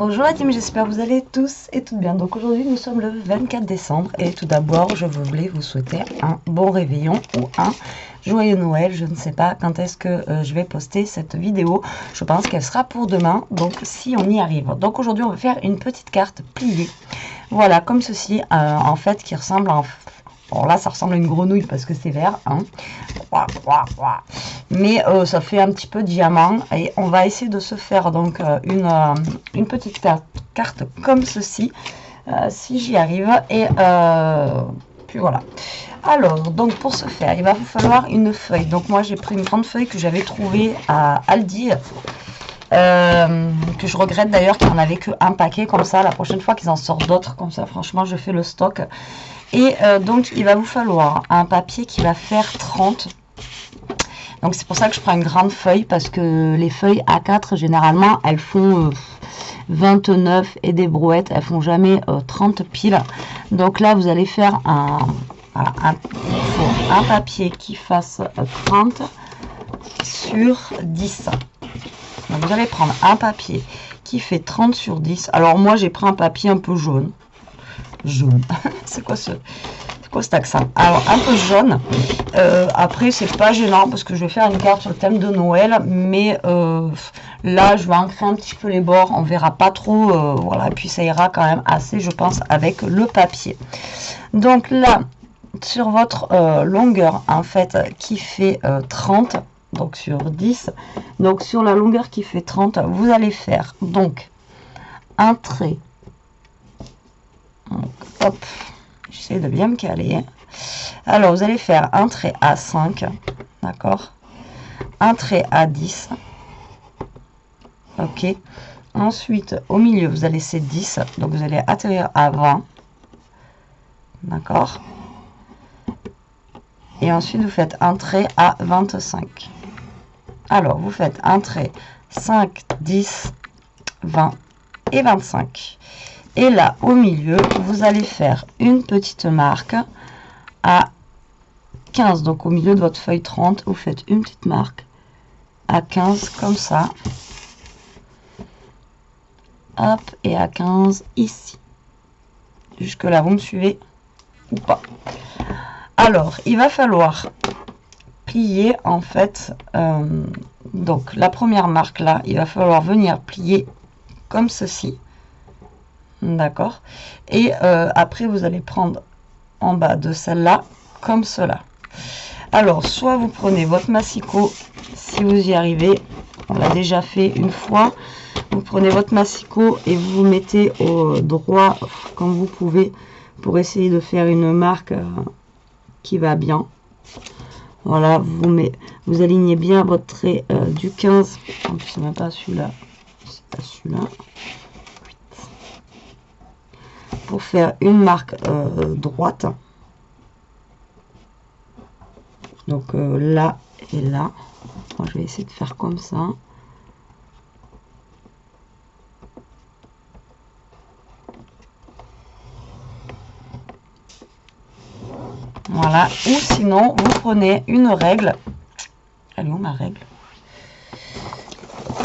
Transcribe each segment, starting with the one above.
Bonjour la team, j'espère que vous allez tous et toutes bien. Donc aujourd'hui nous sommes le 24 décembre et tout d'abord je voulais vous souhaiter un bon réveillon ou un joyeux Noël. Je ne sais pas quand est-ce que je vais poster cette vidéo. Je pense qu'elle sera pour demain, donc si on y arrive. Donc aujourd'hui on va faire une petite carte pliée. Voilà, comme ceci en fait qui ressemble à... Bon là ça ressemble à une grenouille parce que c'est vert, hein. Mais ça fait un petit peu diamant et on va essayer de se faire donc une petite carte comme ceci, si j'y arrive. Et puis voilà. Alors donc pour ce faire il va vous falloir une feuille. Donc moi j'ai pris une grande feuille que j'avais trouvée à Aldi, que je regrette d'ailleurs qu'il n'y en avait qu'un paquet comme ça. La prochaine fois qu'ils en sortent d'autres comme ça, franchement je fais le stock. Et donc il va vous falloir un papier qui va faire 30. Donc c'est pour ça que je prends une grande feuille, parce que les feuilles A4 généralement elles font 29 et des brouettes, elles font jamais 30 piles. Donc là vous allez faire un papier qui fasse 30 sur 10. Donc vous allez prendre un papier qui fait 30 sur 10. Alors moi j'ai pris un papier un peu jaune. C'est quoi cet accent? Alors un peu jaune. Après c'est pas gênant parce que je vais faire une carte sur le thème de Noël, mais là je vais ancrer un petit peu les bords, on verra pas trop, voilà, et puis ça ira quand même assez je pense avec le papier. Donc là sur votre longueur en fait qui fait 30, donc sur 10, donc sur la longueur qui fait 30 vous allez faire donc un trait. Donc, hop, j'essaie de bien me caler. Alors, vous allez faire un trait à 5, d'accord, un trait à 10, ok. Ensuite, au milieu, vous allez laisser 10, donc vous allez atterrir à 20, d'accord. Et ensuite, vous faites un trait à 25. Alors, vous faites un trait 5, 10, 20 et 25. Et là, au milieu, vous allez faire une petite marque à 15. Donc, au milieu de votre feuille 30, vous faites une petite marque à 15, comme ça. Hop, et à 15 ici. Jusque là, vous me suivez ou pas? Alors, il va falloir plier, en fait. Donc, la première marque, là, il va falloir venir plier comme ceci. D'accord. Et après vous allez prendre en bas de celle-là comme cela. Alors soit vous prenez votre massicot, si vous y arrivez, on l'a déjà fait une fois, vous prenez votre massicot et vous vous mettez au droit comme vous pouvez pour essayer de faire une marque qui va bien. Voilà, vous alignez bien votre trait du 15, en plus c'est même pas celui-là, c'est pas celui-là, pour faire une marque droite. Donc là et là. Moi, je vais essayer de faire comme ça. Voilà. Ou sinon, vous prenez une règle. Elle est où ma règle?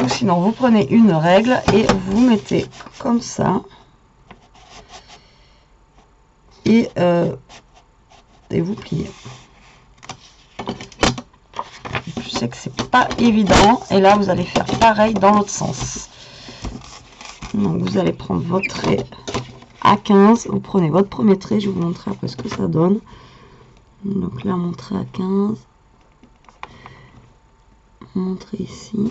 Ou sinon, vous prenez une règle et vous mettez comme ça. Et vous pliez. Je sais que c'est pas évident. Et là, vous allez faire pareil dans l'autre sens. Donc, vous allez prendre votre trait à 15. Vous prenez votre premier trait. Je vais vous montrer après ce que ça donne. Donc là, mon trait à 15. Mon trait ici.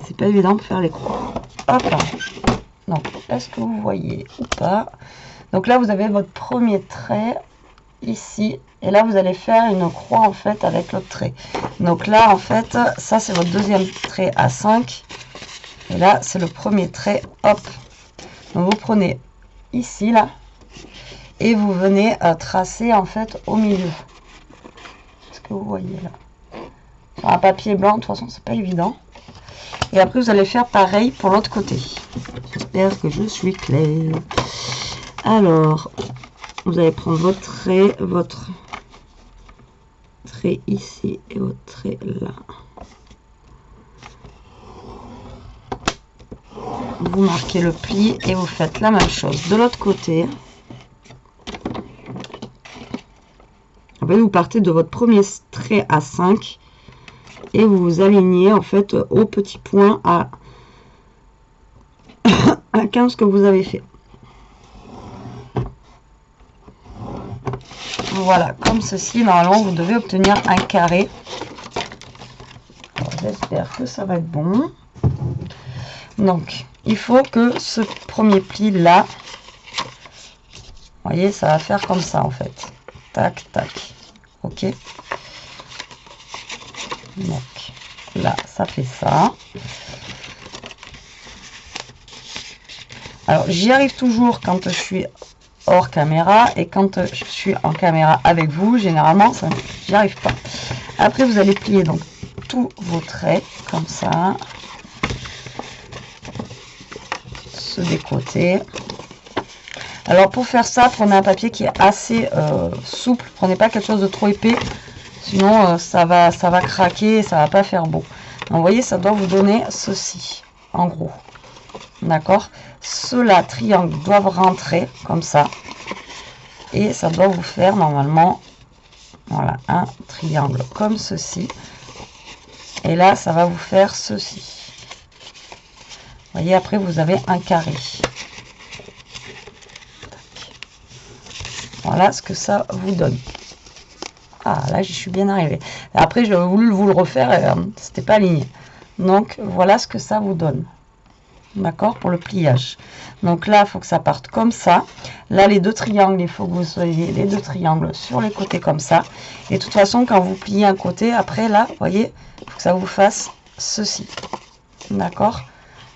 C'est pas évident pour faire les croix. Hop là. Donc, est-ce que vous voyez ou pas? Donc là, vous avez votre premier trait ici. Et là, vous allez faire une croix, en fait, avec l'autre trait. Donc là, en fait, ça, c'est votre deuxième trait à 5. Et là, c'est le premier trait, hop. Donc, vous prenez ici, là. Et vous venez tracer, en fait, au milieu. Est-ce que vous voyez, là? Sur un papier blanc, de toute façon, c'est pas évident. Et après, vous allez faire pareil pour l'autre côté. J'espère que je suis claire. Alors, vous allez prendre votre trait ici et votre trait là. vous marquez le pli et vous faites la même chose de l'autre côté. Après, vous partez de votre premier trait à 5 et vous vous alignez en fait au petit point à 15 que vous avez fait. Voilà, comme ceci, normalement, vous devez obtenir un carré. J'espère que ça va être bon. Donc, il faut que ce premier pli-là, vous voyez, ça va faire comme ça, en fait. Tac, tac. OK. Donc, là, ça fait ça. Alors, j'y arrive toujours quand je suis hors caméra et quand je suis en caméra avec vous, généralement, j'y arrive pas. Après, vous allez plier donc tous vos traits comme ça. Ceux des côtés. Alors, pour faire ça, prenez un papier qui est assez souple. Prenez pas quelque chose de trop épais, sinon ça va craquer et ça va pas faire beau. Donc, vous voyez, ça doit vous donner ceci, en gros. D'accord? Ceux-là, triangles, doivent rentrer comme ça. Et ça doit vous faire normalement, voilà, un triangle comme ceci. Et là, ça va vous faire ceci. Vous voyez, après, vous avez un carré. Voilà ce que ça vous donne. Ah, là, j'y suis bien arrivé. Après, j'ai voulu vous le refaire et c'était pas aligné. Donc, voilà ce que ça vous donne. D'accord, pour le pliage. Donc là, il faut que ça parte comme ça. Là, les deux triangles, il faut que vous soyez les deux triangles sur les côtés comme ça. Et de toute façon, quand vous pliez un côté, après là, vous voyez, il faut que ça vous fasse ceci. D'accord?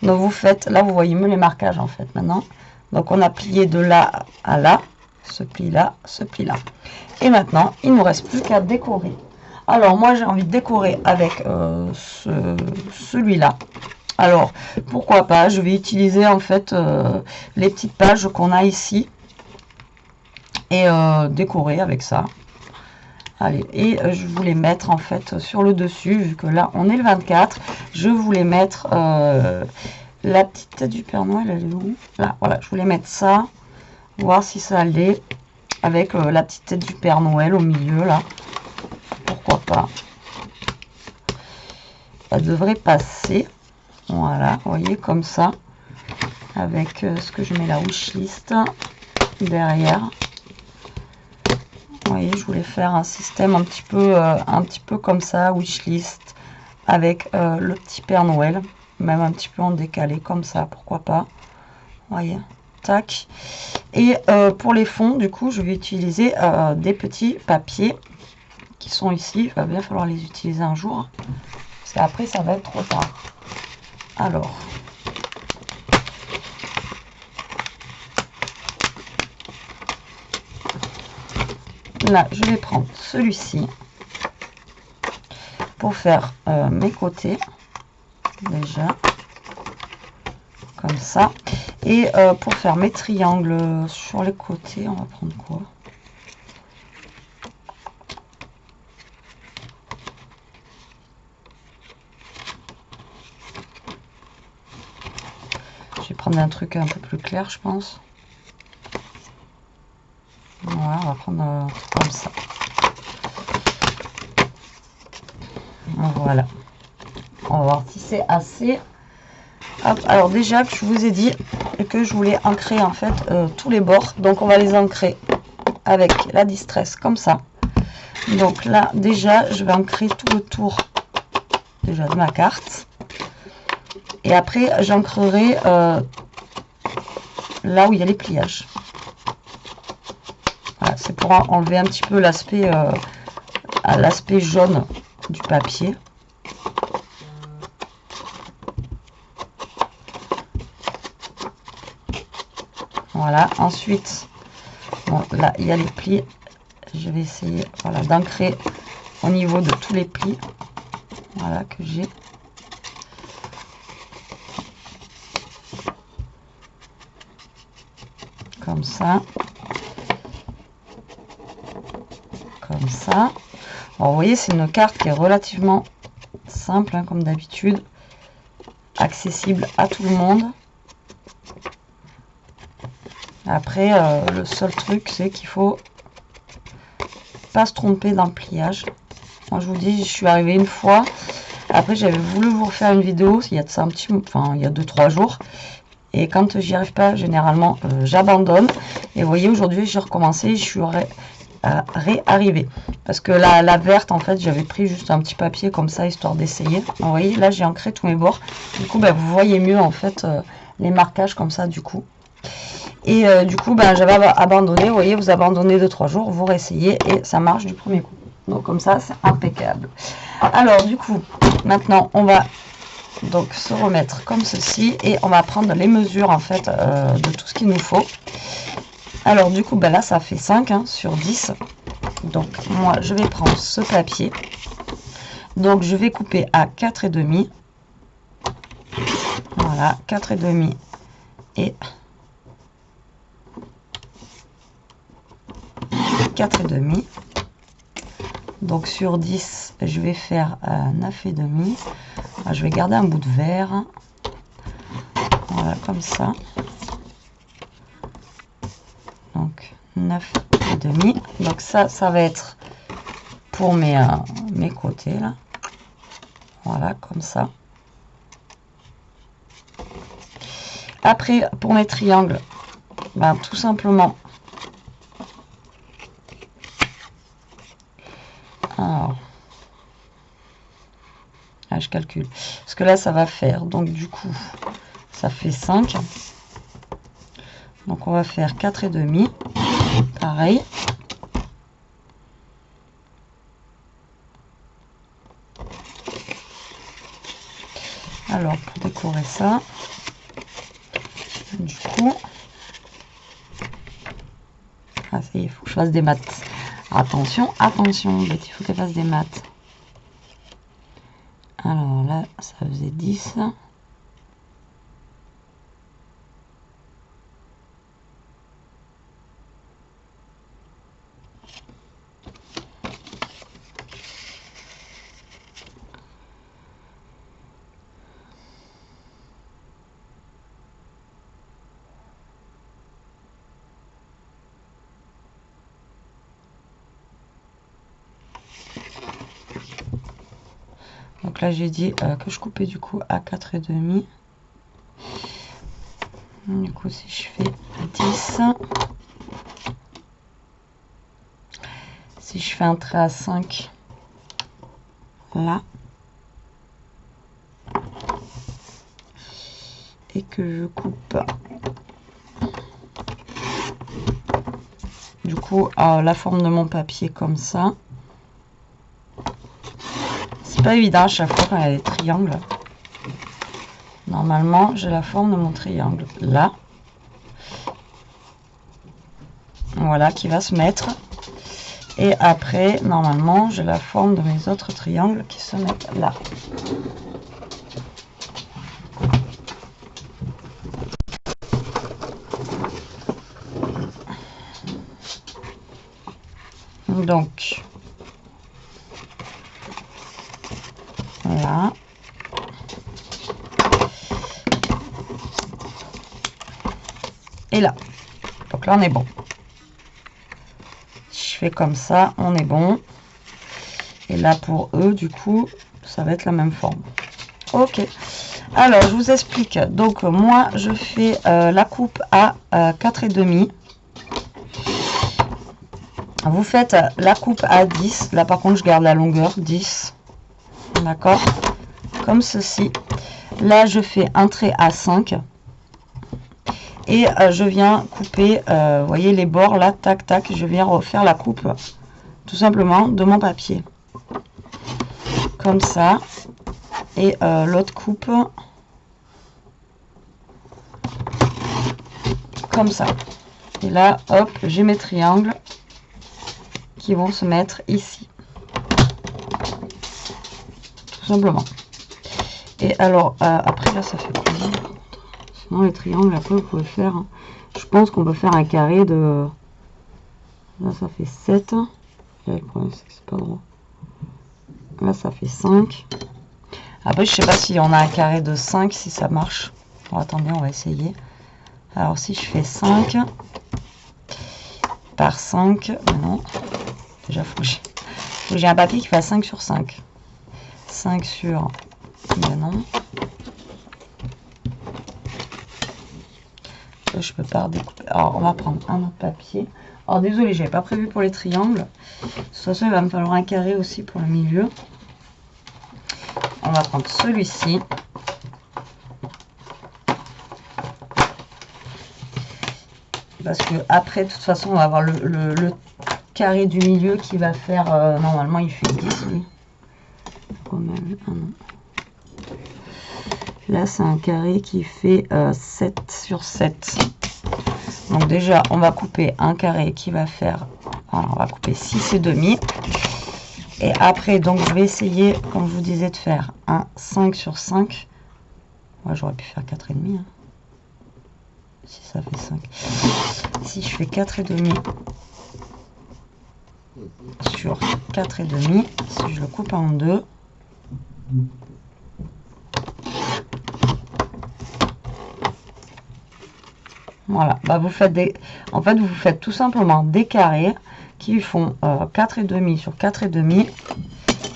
Donc vous faites, là, vous voyez mieux les marquages en fait maintenant. Donc on a plié de là à là, ce pli-là, ce pli-là. Et maintenant, il ne nous reste plus qu'à décorer. Alors moi, j'ai envie de décorer avec celui-là. Alors, pourquoi pas, je vais utiliser en fait les petites pages qu'on a ici et décorer avec ça. Allez, et je voulais mettre en fait sur le dessus, vu que là on est le 24, je voulais mettre la petite tête du Père Noël, elle est où? Là, voilà, je voulais mettre ça, voir si ça allait avec la petite tête du Père Noël au milieu là. Pourquoi pas? Elle devrait passer. Voilà, vous voyez, comme ça, avec ce que je mets la wishlist derrière. Vous voyez, je voulais faire un système un petit peu comme ça, wishlist, avec le petit Père Noël, même un petit peu en décalé, comme ça, pourquoi pas. Vous voyez, tac. Et pour les fonds, du coup, je vais utiliser des petits papiers qui sont ici. Il va bien falloir les utiliser un jour, parce qu'après, ça va être trop tard. Alors, là, je vais prendre celui-ci pour faire mes côtés, déjà, comme ça. Et pour faire mes triangles sur les côtés, on va prendre quoi? Je vais prendre un truc un peu plus clair, je pense. Voilà, on va prendre un truc comme ça. Voilà. On va voir si c'est assez. Hop, alors déjà que je vous ai dit que je voulais ancrer en fait tous les bords. Donc on va les ancrer avec la distress comme ça. Donc là déjà je vais ancrer tout le tour déjà de ma carte. Et après j'ancrerai là où il y a les pliages. Voilà, c'est pour enlever un petit peu l'aspect jaune du papier. Voilà, ensuite, bon, là il y a les plis. Je vais essayer, voilà, d'ancrer au niveau de tous les plis. Voilà, que j'ai. Comme ça. Comme ça. Alors, vous voyez, c'est une carte qui est relativement simple, hein, comme d'habitude. Accessible à tout le monde. Après, le seul truc, c'est qu'il faut pas se tromper dans le pliage. Moi, je vous dis, je suis arrivée une fois. Après, j'avais voulu vous refaire une vidéo, il y a de ça un petit, enfin, il y a 2-3 jours. Et quand j'y arrive pas, généralement, j'abandonne. Et vous voyez, aujourd'hui, j'ai recommencé, je suis réarrivée. Parce que la verte, en fait, j'avais pris juste un petit papier comme ça, histoire d'essayer. Vous voyez, là, j'ai ancré tous mes bords. Du coup, vous voyez mieux, en fait, les marquages comme ça, du coup. Et du coup, j'avais abandonné. Vous voyez, vous abandonnez 2-3 jours, vous réessayez et ça marche du premier coup. Donc comme ça, c'est impeccable. Alors du coup, maintenant, on va donc se remettre comme ceci et on va prendre les mesures en fait de tout ce qu'il nous faut. Alors du coup, là, ça fait 5 sur 10. Donc moi, je vais prendre ce papier. Donc je vais couper à 4,5. Voilà, 4,5 et 4,5. Donc sur 10, je vais faire 9,5. Je vais garder un bout de verre. Voilà, comme ça. Donc 9,5. Donc ça va être pour mes côtés là. Voilà, comme ça. Après, pour mes triangles, tout simplement. Alors, je calcule. Parce que là, ça va faire, donc du coup, ça fait 5. Donc, on va faire 4,5. Pareil. Alors, pour décorer ça, du coup, ça y est, il faut que je fasse des maths. Attention, attention, il faut qu'elle fasse des maths. Alors là, ça faisait 10. Donc là, j'ai dit que je coupais du coup à 4,5. Du coup, si je fais 10, si je fais un trait à 5, là, et que je coupe, du coup, la forme de mon papier comme ça. C'est pas évident à chaque fois quand il y a des triangles. Normalement, j'ai la forme de mon triangle là. Voilà, qui va se mettre. Et après, normalement, j'ai la forme de mes autres triangles qui se mettent là. Donc, là. Et là. Donc là, on est bon. Je fais comme ça, on est bon. Et là, pour eux, du coup, ça va être la même forme. Ok. Alors, je vous explique. Donc, moi, je fais la coupe à 4,5. Vous faites la coupe à 10. Là, par contre, je garde la longueur 10. D'accord? Comme ceci. Là, je fais un trait à 5. Et je viens couper, vous voyez les bords là, tac, tac. Je viens refaire la coupe, tout simplement, de mon papier. Comme ça. Et l'autre coupe, comme ça. Et là, hop, j'ai mes triangles qui vont se mettre ici. Tout simplement. Et alors, après là, ça fait combien? Sinon, les triangles, après, vous pouvez faire... Je pense qu'on peut faire un carré de... Là, ça fait 7. Et le problème, c'est que c'est pas droit. Là, ça fait 5. Après, je sais pas si on a un carré de 5, si ça marche. Bon, attendez, on va essayer. Alors, si je fais 5... par 5. Non, déjà, faut que j'ai un papier qui fasse 5 sur 5. 5 sur... Ben non. Je peux pas redécouper. Alors, on va prendre un autre papier. Alors, désolé, j'avais pas prévu pour les triangles. De toute façon, il va me falloir un carré aussi pour le milieu. On va prendre celui-ci. Parce que après, de toute façon, on va avoir le carré du milieu qui va faire... normalement, il fait 10, lui. Quand même, ah non. Là, c'est un carré qui fait 7 sur 7. Donc déjà, on va couper un carré qui va faire... Alors, on va couper 6 et demi. Et après, donc, je vais essayer, comme je vous disais, de faire un 5 sur 5. Ouais, j'aurais pu faire 4 et demi. Hein. Si ça fait 5. Si je fais 4 et demi sur 4 et demi, si je le coupe en deux... Voilà, bah vous faites des... En fait, vous faites tout simplement des carrés qui font 4 et demi sur 4 et demi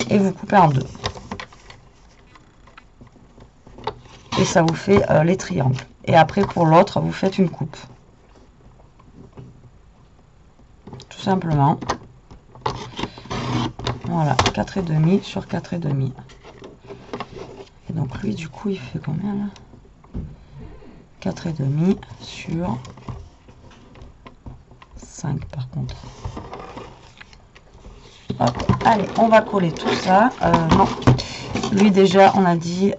et vous coupez en deux. Et ça vous fait les triangles. Et après, pour l'autre, vous faites une coupe. Tout simplement. Voilà, 4 et demi sur 4 et demi. Et donc lui, du coup, il fait combien là? 4 et demi sur 5 par contre. Hop, allez, on va coller tout ça. Non, lui déjà, on a dit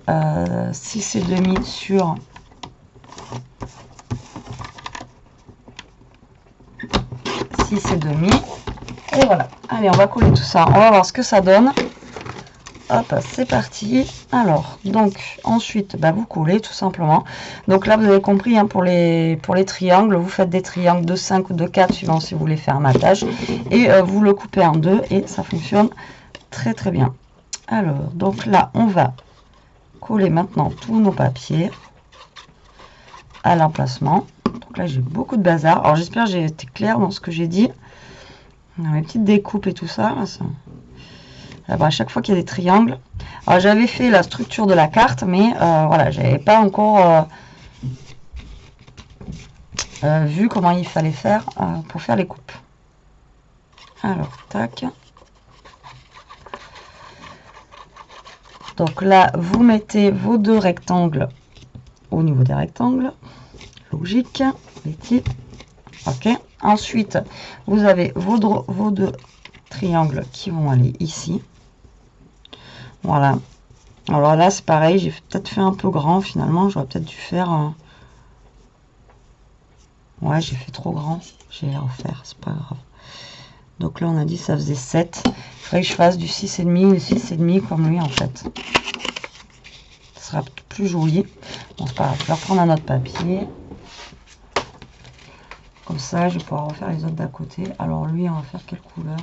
6 et demi sur 6 et demi. Et voilà, allez, on va coller tout ça. On va voir ce que ça donne. Hop, c'est parti. Alors, donc, ensuite, bah, vous collez tout simplement. Donc là, vous avez compris, hein, pour les triangles, vous faites des triangles de 5 ou de 4, suivant si vous voulez faire un matage. Et vous le coupez en deux et ça fonctionne très très bien. Alors, donc là, on va coller maintenant tous nos papiers à l'emplacement. Donc là, j'ai beaucoup de bazar. Alors, j'espère que j'ai été claire dans ce que j'ai dit. Mes petites découpes et tout ça, là, ça... Alors, à chaque fois qu'il y a des triangles. Alors j'avais fait la structure de la carte, mais voilà, j'avais pas encore vu comment il fallait faire pour faire les coupes. Alors, tac. Donc là, vous mettez vos deux rectangles au niveau des rectangles. Logique, les types. Ok. Ensuite, vous avez vos deux triangles qui vont aller ici. Voilà. Alors là, c'est pareil, j'ai peut-être fait un peu grand finalement. J'aurais peut-être dû faire... Ouais, j'ai fait trop grand. J'ai à refaire, c'est pas grave. Donc là, on a dit ça faisait 7. Il faudrait que je fasse du 6,5, 6,5 comme lui en fait. Ce sera plus joli. Bon, c'est pas grave. Je vais reprendre un autre papier. Comme ça, je vais pouvoir refaire les autres d'à côté. Alors lui, on va faire quelle couleur ?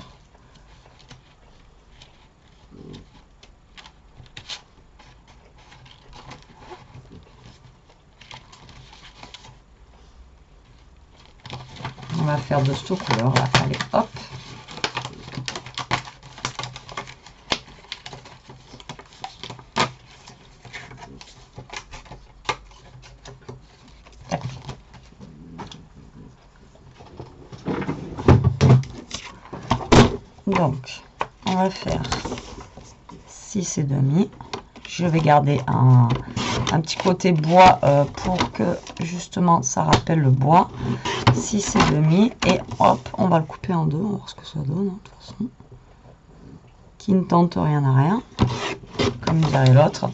On va faire de cette couleur là. Allez, hop. Donc, on va faire 6,5. Je vais garder un petit côté bois pour que justement ça rappelle le bois. 6,5 et hop, on va le couper en deux. On va voir ce que ça donne, hein, de toute façon. Qui ne tente rien à rien, comme dirait l'autre.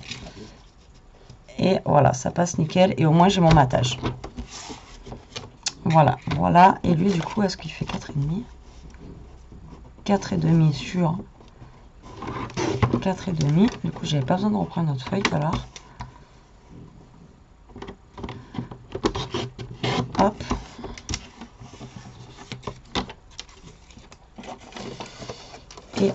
Et voilà, ça passe nickel. Et au moins, j'ai mon matage. Voilà, voilà. Et lui, du coup, est-ce qu'il fait 4,5 ? 4,5 sur 4,5. Du coup, j'avais pas besoin de reprendre notre feuille tout à l'heure. Hop. Et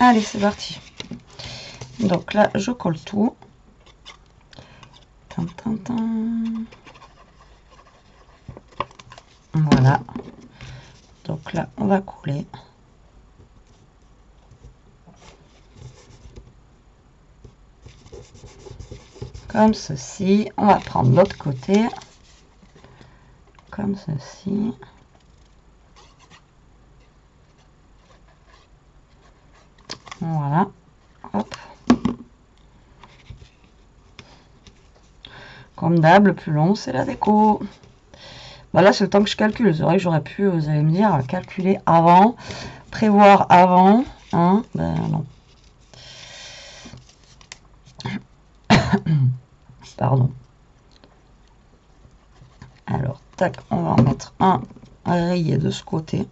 Allez, c'est parti. Donc là, je colle tout. Tin, tin, tin. Voilà. Donc là, on va coller. Comme ceci. On va prendre l'autre côté. Comme ceci. Voilà. Hop. Comme d'hab, le plus long, c'est la déco. Voilà, c'est le temps que je calcule. C'est vrai que j'aurais pu, vous allez me dire, calculer avant, prévoir avant. Hein, ben non. Pardon. Alors, tac, on va en mettre un rayé de ce côté.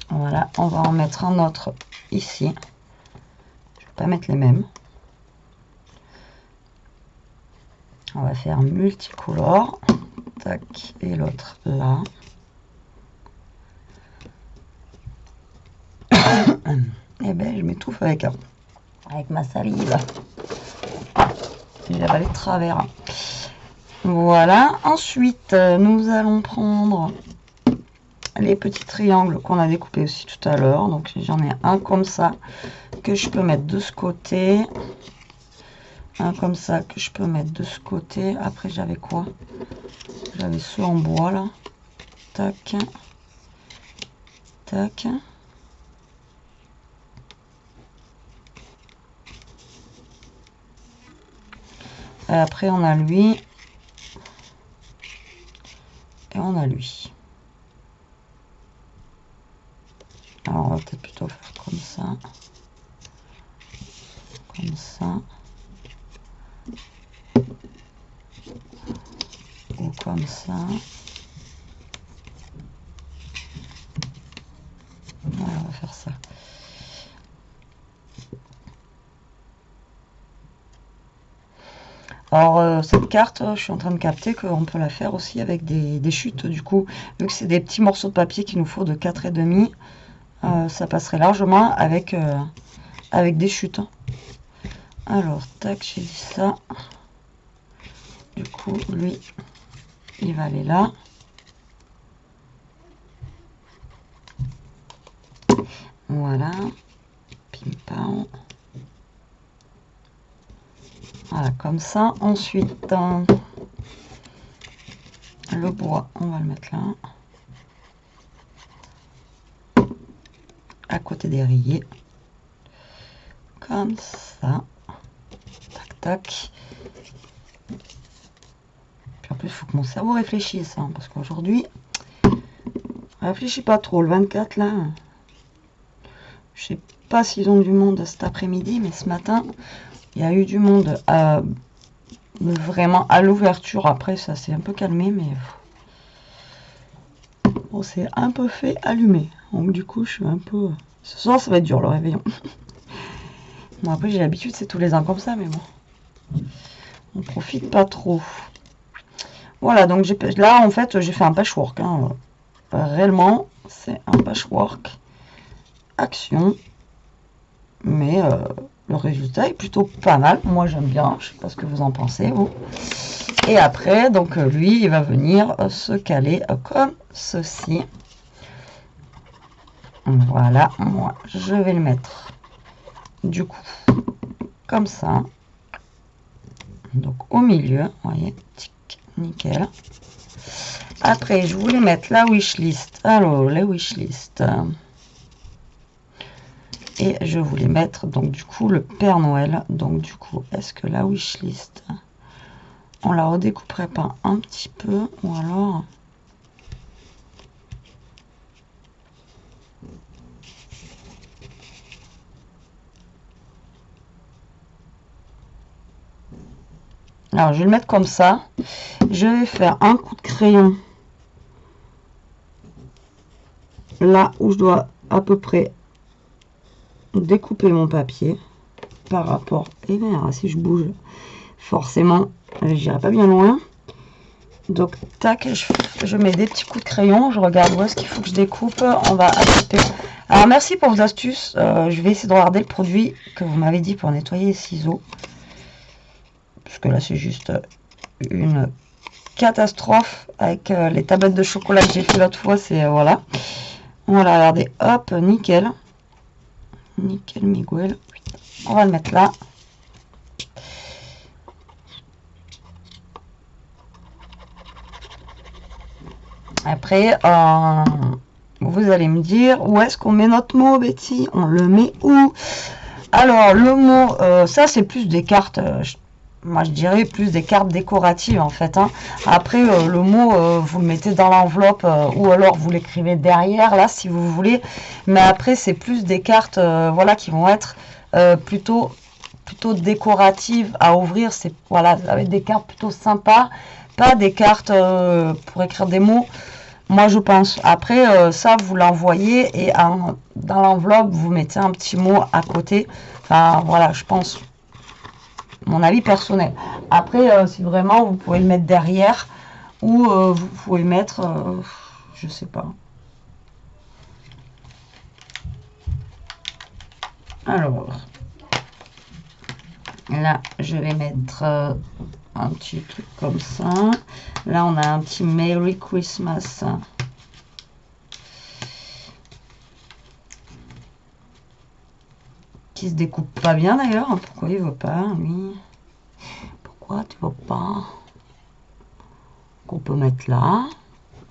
Voilà, on va en mettre un autre ici. Je vais pas mettre les mêmes. On va faire multicolore. Tac, et l'autre là. Et ben, je m'étouffe avec ma salive. J'ai avalé de travers. Voilà. Ensuite, nous allons prendre les petits triangles qu'on a découpés aussi tout à l'heure. Donc, j'en ai un comme ça que je peux mettre de ce côté. Un comme ça que je peux mettre de ce côté. Après, j'avais quoi? J'avais ceux en bois là. Tac. Tac. Et après, on a lui. Et on a lui. Alors, on va peut-être plutôt faire comme ça. Comme ça. Ou comme ça. Voilà, on va faire ça. Alors, cette carte, je suis en train de capter qu'on peut la faire aussi avec des chutes. Du coup, vu que c'est des petits morceaux de papier qu'il nous faut de 4,5, ça passerait largement avec des chutes. Alors, tac, j'ai dit ça. Du coup, lui, il va aller là. Voilà. Pim-pam. Voilà, comme ça. Ensuite, le bois, on va le mettre là. À côté des rayés. Comme ça. Tac, tac. Puis en plus, il faut que mon cerveau réfléchisse. Hein, parce qu'aujourd'hui, réfléchis pas trop. Le 24, là, je sais pas s'ils ont du monde cet après-midi, mais ce matin, il y a eu du monde vraiment à l'ouverture. Après, ça s'est un peu calmé, mais on s'est un peu fait allumer. Donc du coup, je suis un peu... Ce soir, ça va être dur, le réveillon. Bon, après, j'ai l'habitude, c'est tous les ans comme ça, mais bon. On profite pas trop. Voilà, donc là, en fait, j'ai fait un patchwork. Hein. Réellement, c'est un patchwork. Action. Mais le résultat est plutôt pas mal. Moi, j'aime bien. Je sais pas ce que vous en pensez, vous. Et après, donc, lui, il va venir se caler comme ceci. Voilà, moi, je vais le mettre du coup comme ça. Donc, au milieu, vous voyez, tic, nickel. Après, je voulais mettre la wishlist. Alors, les wishlists. Et je voulais mettre, donc, du coup, le Père Noël. Donc, du coup, est-ce que la wishlist, on la redécouperait pas un petit peu, ou alors... Alors, je vais le mettre comme ça. Je vais faire un coup de crayon là où je dois à peu près découper mon papier par rapport... Et bien, si je bouge, forcément, j'irai pas bien loin. Donc, tac, je mets des petits coups de crayon. Je regarde où est-ce qu'il faut que je découpe. On va acheter. Alors, merci pour vos astuces. Je vais essayer de regarder le produit que vous m'avez dit pour nettoyer les ciseaux. Parce que là, c'est juste une catastrophe avec les tablettes de chocolat que j'ai fait l'autre fois. C'est voilà. On va la regarder. Hop, nickel. Nickel, Miguel. On va le mettre là. Après, vous allez me dire, où est-ce qu'on met notre mot, Betty? On le met où? Alors, le mot, ça, c'est plus des cartes, moi, je dirais plus des cartes décoratives, en fait. Hein. Après, le mot, vous le mettez dans l'enveloppe, ou alors vous l'écrivez derrière, là, si vous voulez. Mais après, c'est plus des cartes, voilà, qui vont être plutôt décoratives à ouvrir. C'est, voilà, avec des cartes plutôt sympas, pas des cartes pour écrire des mots. Moi, je pense. Après, ça, vous l'envoyez et dans l'enveloppe, vous mettez un petit mot à côté. Enfin, voilà, je pense. Mon avis personnel. Après, si vraiment, vous pouvez le mettre derrière ou vous pouvez le mettre, je sais pas. Alors, là, je vais mettre un petit truc comme ça. Là, on a un petit Merry Christmas. Qui se découpe pas bien d'ailleurs. Pourquoi il veut pas, lui? Pourquoi tu veux pas? Qu'on peut mettre là.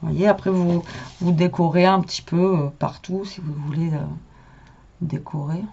Vous voyez, après vous décorez un petit peu partout si vous voulez décorer.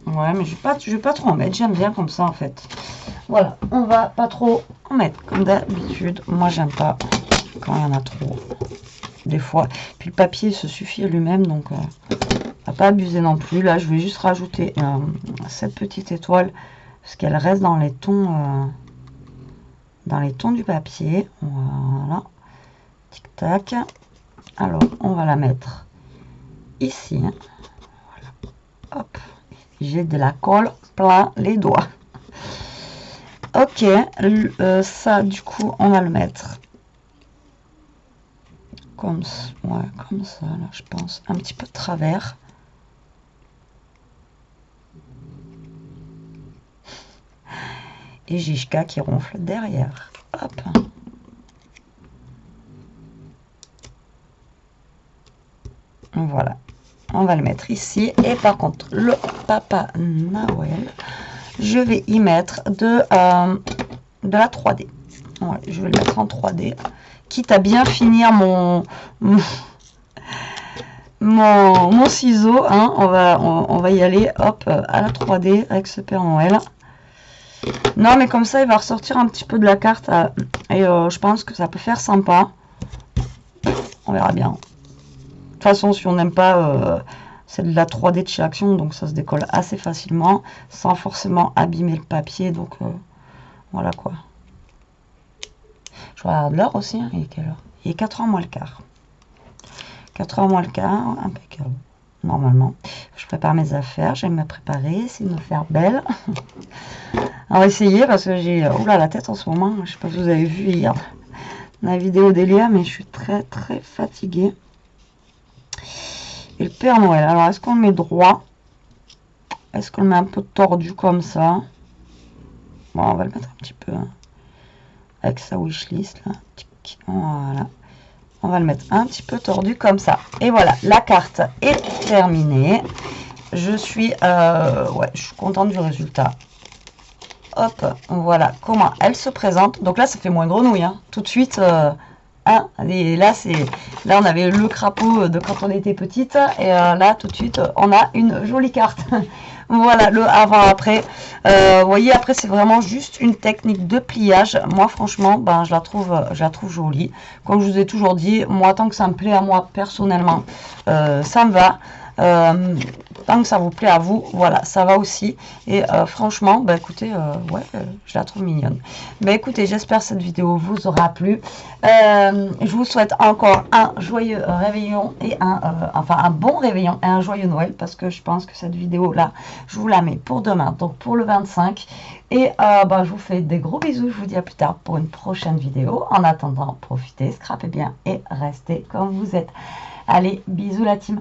Ouais, mais je vais pas trop en mettre. J'aime bien comme ça, en fait. Voilà, on va pas trop en mettre, comme d'habitude. Moi, j'aime pas quand il y en a trop, des fois. Puis le papier se suffit à lui-même, donc à pas abuser non plus. Là, je vais juste rajouter cette petite étoile, parce qu'elle reste dans les tons du papier. Voilà. Tic-tac. Alors, on va la mettre ici. Voilà. Hop. J'ai de la colle plein les doigts. Ok, ça du coup on va le mettre comme ça, ouais, comme ça là je pense, un petit peu de travers. Et Jishka qui ronfle derrière. Hop. Voilà. On va le mettre ici. Et par contre, le Papa Noël, je vais y mettre de la 3D. Ouais, je vais le mettre en 3D. Quitte à bien finir mon ciseau. Hein, on va y aller, hop, à la 3D avec ce Père Noël. Non, mais comme ça, il va ressortir un petit peu de la carte. Et je pense que ça peut faire sympa. On verra bien. De toute façon, si on n'aime pas, c'est de la 3D de chez Action, donc ça se décolle assez facilement, sans forcément abîmer le papier. Donc, voilà quoi. Je regarde l'heure aussi. Hein, il est quelle heure? Il est 4h moins le quart. 4h moins le quart, impeccable. Normalement, je prépare mes affaires, je vais me préparer, essayer de me faire belle. On va essayer parce que j'ai la tête en ce moment. Je sais pas si vous avez vu hier la vidéo d'Elia, mais je suis très très fatiguée. Et le Père Noël, alors est-ce qu'on le met droit? Est-ce qu'on le met un peu tordu comme ça? Bon, on va le mettre un petit peu hein, avec sa wishlist là. Voilà. On va le mettre un petit peu tordu comme ça. Et voilà, la carte est terminée. Je suis contente du résultat. Hop, voilà comment elle se présente. Donc là, ça fait moins grenouille. Hein. Tout de suite, Hein, et là, là, on avait le crapaud de quand on était petite. Et là, tout de suite, on a une jolie carte. Voilà, le avant-après. Vous voyez, après, c'est vraiment juste une technique de pliage. Moi, franchement, ben, je la trouve jolie. Comme je vous ai toujours dit, moi, tant que ça me plaît à moi, personnellement, ça me va. Tant que ça vous plaît à vous, voilà, ça va aussi. Et franchement, bah écoutez, ouais, je la trouve mignonne. Mais écoutez, j'espère que cette vidéo vous aura plu. Je vous souhaite encore un joyeux réveillon et enfin un bon réveillon et un joyeux Noël, parce que je pense que cette vidéo là, je vous la mets pour demain, donc pour le 25. Et bah, je vous fais des gros bisous. Je vous dis à plus tard pour une prochaine vidéo. En attendant, profitez, scrapez bien et restez comme vous êtes. Allez, bisous la team.